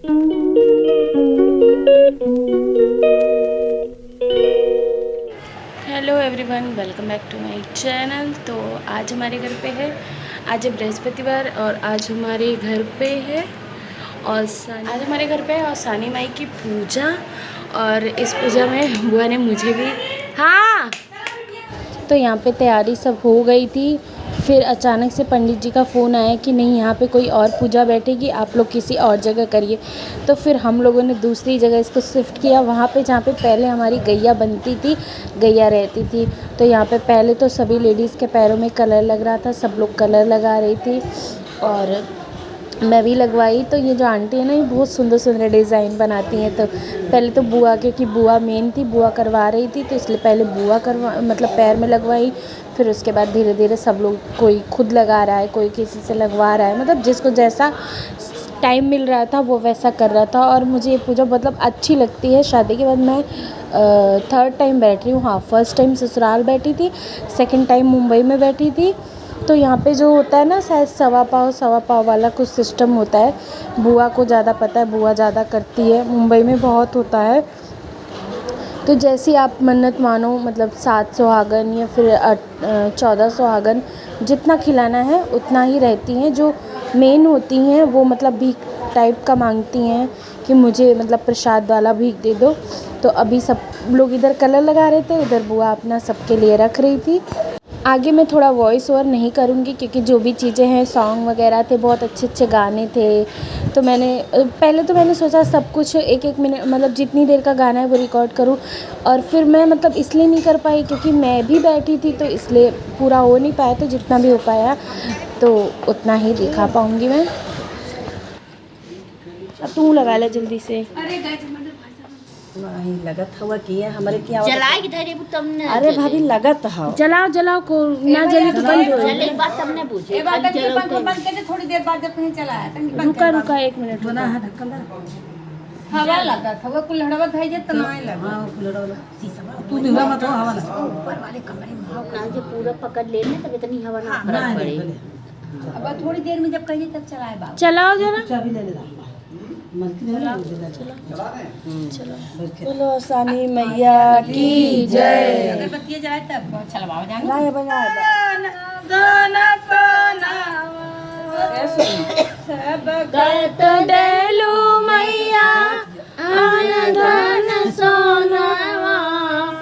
Hello everyone, welcome back to my channel. तो आज हमारे घर पे है, आज है बृहस्पतिवार और आज हमारे घर पे है आज हमारे घर पे है और सानी माई की पूजा। और इस पूजा में बुआ ने मुझे भी तो यहाँ पे तैयारी सब हो गई थी। फिर अचानक से पंडित जी का फ़ोन आया कि नहीं, यहाँ पे कोई और पूजा बैठेगी, आप लोग किसी और जगह करिए। तो फिर हम लोगों ने दूसरी जगह इसको शिफ्ट किया, वहाँ पे जहाँ पे पहले हमारी गैया बनती थी, गैया रहती थी। तो यहाँ पे पहले तो सभी लेडीज़ के पैरों में कलर लग रहा था, सब लोग कलर लगा रही थी और मैं भी लगवाई। तो ये जो आंटी है ना, ये बहुत सुंदर सुंदर डिज़ाइन बनाती हैं। तो पहले तो बुआ, क्योंकि बुआ मेन थी, बुआ करवा रही थी, तो इसलिए पहले बुआ मतलब पैर में लगवाई। फिर उसके बाद धीरे धीरे सब लोग, कोई खुद लगा रहा है, कोई किसी से लगवा रहा है, मतलब जिसको जैसा टाइम मिल रहा था वो वैसा कर रहा था। और मुझे ये पूजा मतलब अच्छी लगती है। शादी के बाद मैं थर्ड टाइम बैठ रही हूँ। हाँ, फर्स्ट टाइम ससुराल बैठी थी, सेकंड टाइम मुंबई में बैठी थी। तो यहाँ पे जो होता है ना, शायद सवा पाव वाला कुछ सिस्टम होता है। बुआ को ज़्यादा पता है, बुआ ज़्यादा करती है, मुंबई में बहुत होता है। तो जैसी आप मन्नत मानो, मतलब 7 सुहागन या फिर 14 सुहागन, जितना खिलाना है उतना ही रहती हैं। जो मेन होती हैं वो मतलब भीख टाइप का मांगती हैं कि मुझे मतलब प्रसाद वाला भीख दे दो। तो अभी सब लोग इधर कलर लगा रहे थे, उधर बुआ अपना सबके लिए रख रही थी। आगे मैं थोड़ा वॉइस ओवर नहीं करूँगी क्योंकि जो भी चीज़ें हैं, सॉन्ग वगैरह थे, बहुत अच्छे अच्छे गाने थे। तो पहले तो मैंने सोचा सब कुछ एक एक मिनट, मतलब जितनी देर का गाना है वो रिकॉर्ड करूँ। और फिर मैं मतलब इसलिए नहीं कर पाई क्योंकि मैं भी बैठी थी, तो इसलिए पूरा हो नहीं पाया। तो जितना भी हो पाया तो उतना ही दिखा पाऊँगी मैं। अब तू लगा ले जल्दी से। नहीं लगत हवा किया हमारे क्या जलाई धरे तुमने। अरे भाभी लगत हो, जलाओ को ना जली तो बंद हो। जले बात तुमने पूछे बंद करके थोड़ी देर बाद जब कहीं चला है रुका 1 मिनट बना है ढक्कन दा हवा लगा था, वो कुल्हड़वा खाई जे तो नहीं लगा। हां कुलड़ा वाला शीशा तू निहरा मत हो हवा ना ऊपर वाले कमरे में हवा ना जो पूरा पकड़ लेने तब इतनी हवा ना फर्क पड़े। अब थोड़ी देर में जब कहिए तब चलाए बाबू। चलाओ जरा। चाबी ले ले चलो बोलो सानी मैया की जय। अगरबत्ती जलाए तब चलवाओ जाना। ना ये बना गाना सोना सब गत देलू मैया आन धन सोनावा,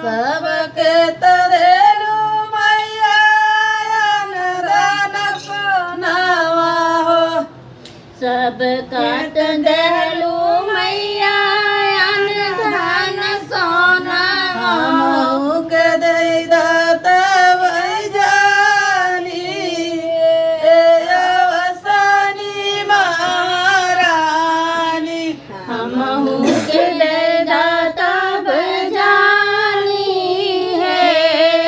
सब के तरेलू मैया नदान सोनावा हो। सब काट देलू मैया अन धन सोना। हमहु के दई दात जानी ए अवसानी महारानी। हमहु के दे दाता बजानी है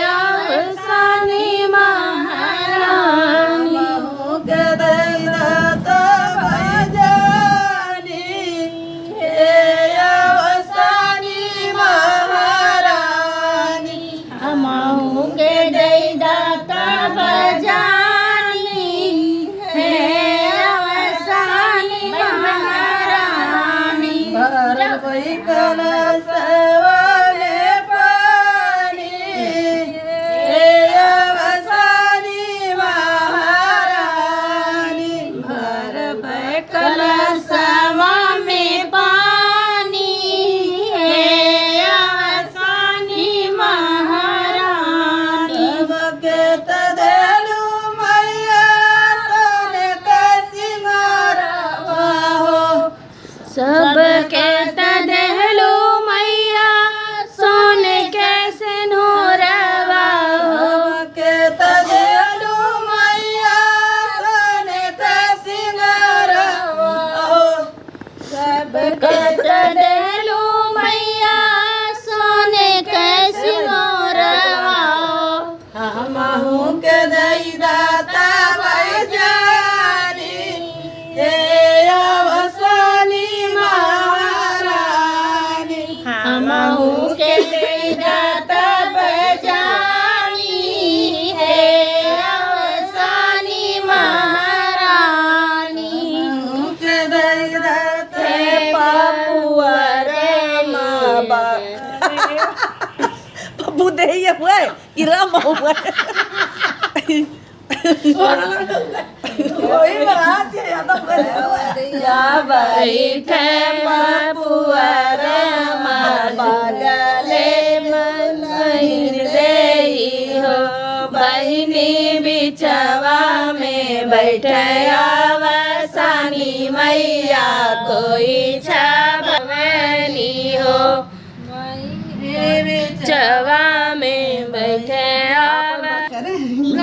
अवसानी महारानी। हमहु के दई दात जानी ए अवसानी महारानी। हमहु के दे दाता बजानी है अवसानी महारानी। भर वही कलशवाले पानी ए अवसानी महारानी। भर वही कलशवा में पानी है अवसानी महारानी। सबके तदेलू मैया सोने का सिंगारवा हो। सब के तदेलू मैया सोने के सिंदूरवा हो। सबके तदेलू मैया सोने का सिंगारवा हो। सबके तदेलू मैया सोने के सिंदूरवा हो। हमहु के दई दाता बजानी हे अवसानी महारानी। हमहु के दे दाता बजानी है अवसानी महारानी। हमहु के दई दाता बुद्धे ये हुए कि राम हुए वही बात है याद या बैठे पपुअर बगले बहिन देई हो बहिनी बिचवा में बैठे अवसानी मैया कोई छवनी हो बिचवा में बैठे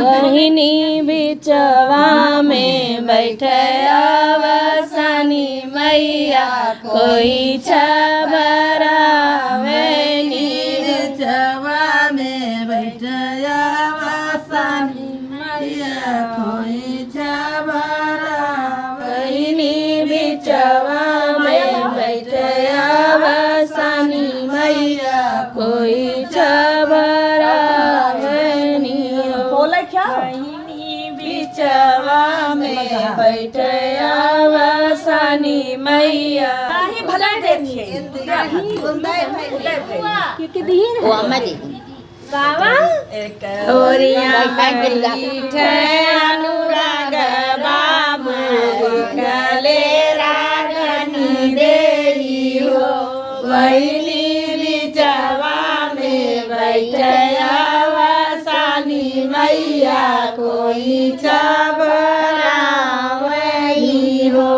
बहिनी बिचवा में बैठे अवसानी मैया कोई छबरावनी बिचवा में बैठे अवसानी मैया कोई छबरा बहिनी बिचवा में बैठे अवसानी मैया कोई छबरा बोले क्या बिचवा में बैठे अवसानी मैया भला देखिए वो अम्मा जी ओरिया बैठे अनुराग बाबू गले रागनी देई हो बहिनी बिचवा में बैठे अवसानी मैया कोई छबरावनी हो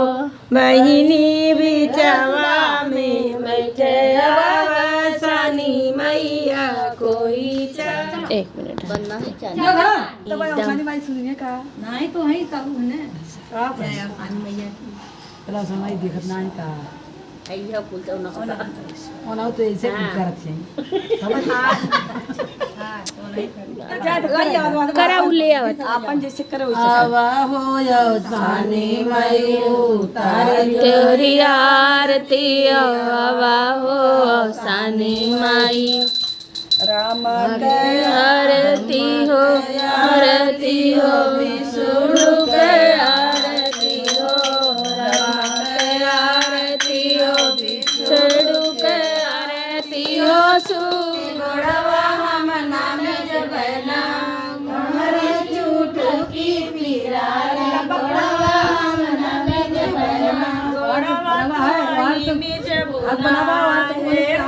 बहिनी बिचवा में बैठे अवसानी मैया कोई एक मिनट बनना है नहीं तो वही सब है पहला समय देखत नहीं का आइया कुल तो ना ओना तो ऐसे करत है करा उले आवत अपन जैसे करो आवा हो यो सानी मयू तार तेरी आरती आवा हो सानी माई राम आरती हो विष्णु के आरती हो राम के आरती हो विष्णु के आरती हो सुगड़वा हम नाम जबना हमारे झूठ की पीरा गड़वा हम नाम जबना गड़वा है बनावा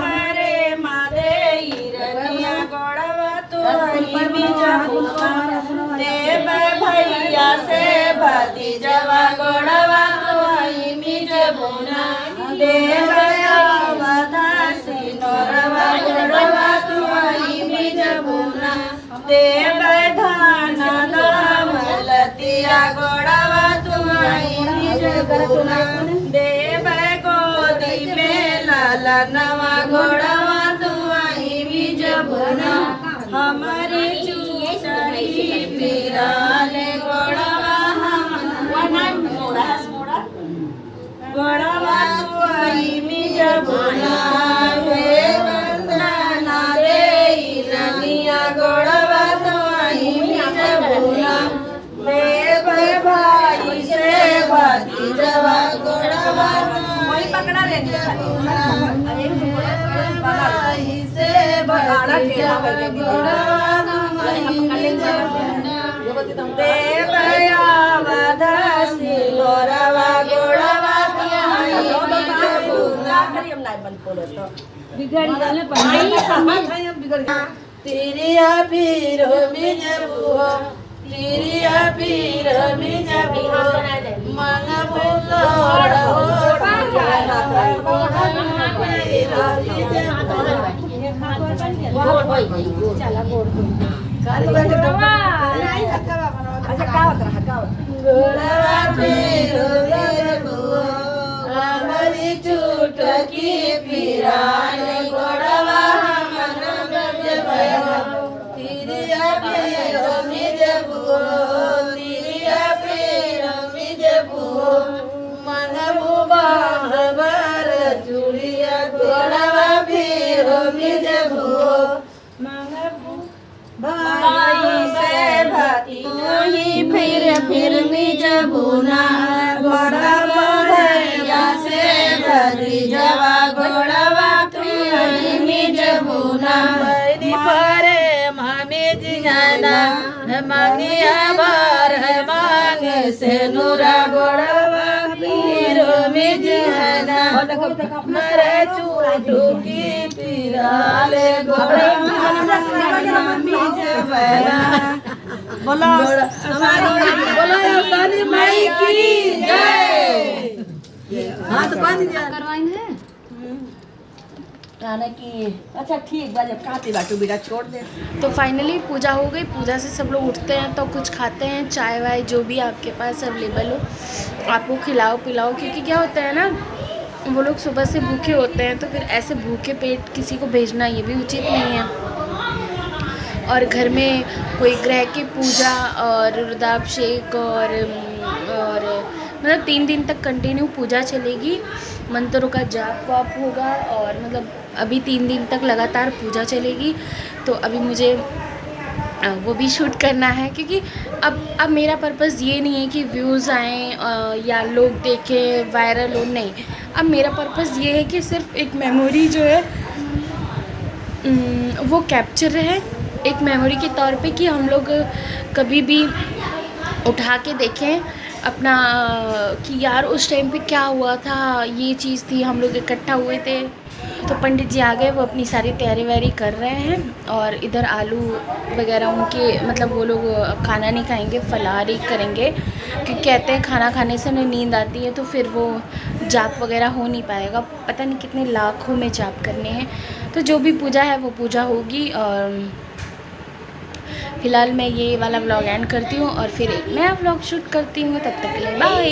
हरे मादे रनिया गड़वा तो देव भैया से भतीजवा गड़वा तो मिज बोना देव अवधासी नरवा गड़वा तो मिज बोना देव धान लतिया गड़वा तो मिज बोना देव गोदी में लाला नवा गड़वा तो मिज बोना हमारी चूचड़ी पिराले गड़वा गड़वा तुआई मिज बोना हे बंदना रे रनिया गड़वा तुआई मिज बोना देव भाई से भतीजवा गड़वा वही पकड़ा ले भाई से भतीजवा देवया वधसी लोरवा गोड़वा तिरिया पीर मिज बुहो तिरिया पीर मिज बुहो मन बुलोड़ हमारी चूट की पिरान गोड़वा तिरिया पीर मिज बुहो तिरिया पीर मिज बुहो मन बुबाहबर चूड़िया गोड़वा पीर मिज बुहो भाई से भाती ही फिर मिज बुना गोड़वा भैया से भरी जवा गोड़वा तू मिज बुना पर है ना मांगिया बार है मांगे से नूरा गोड़वा पीरो में जी है ना मरे चूटू की पीराले गोड़वा में जबना बोलो सारी माई की जय। हाथ बंद करवाइन है गाना की अच्छा ठीक बा जब काती बाटू बेटा छोड़ दे। तो फाइनली पूजा हो गई। पूजा से सब लोग उठते हैं तो कुछ खाते हैं, चाय वाय जो भी आपके पास अवेलेबल हो आपको खिलाओ पिलाओ, क्योंकि क्या होता है ना वो लोग सुबह से भूखे होते हैं तो फिर ऐसे भूखे पेट किसी को भेजना ये भी उचित नहीं है। और घर में कोई ग्रह की पूजा और रुद्राभिषेक और मतलब 3 दिन तक कंटिन्यू पूजा चलेगी, मंत्रों का जाप वाप होगा और मतलब अभी 3 दिन तक लगातार पूजा चलेगी। तो अभी मुझे वो भी शूट करना है, क्योंकि अब मेरा पर्पस ये नहीं है कि व्यूज़ आएँ या लोग देखें वायरल हो, नहीं। अब मेरा पर्पस ये है कि सिर्फ एक मेमोरी जो है वो कैप्चर रहे, एक मेमोरी के तौर पे कि हम लोग कभी भी उठा के देखें अपना कि यार उस टाइम पे क्या हुआ था, ये चीज़ थी, हम लोग इकट्ठा हुए थे। तो पंडित जी आ गए, वो अपनी सारी तैयारी वैयारी कर रहे हैं और इधर आलू वगैरह उनके मतलब वो लोग खाना नहीं खाएंगे, फलाहार ही करेंगे, क्योंकि कहते हैं खाना खाने से उन्हें नींद आती है तो फिर वो जाप वगैरह हो नहीं पाएगा। पता नहीं कितने लाखों में जाप करने हैं। तो जो भी पूजा है वो पूजा होगी। और फ़िलहाल मैं ये वाला व्लॉग एंड करती हूँ और फिर एक नया व्लॉग शूट करती हूँ। तब तक के लिए बाय।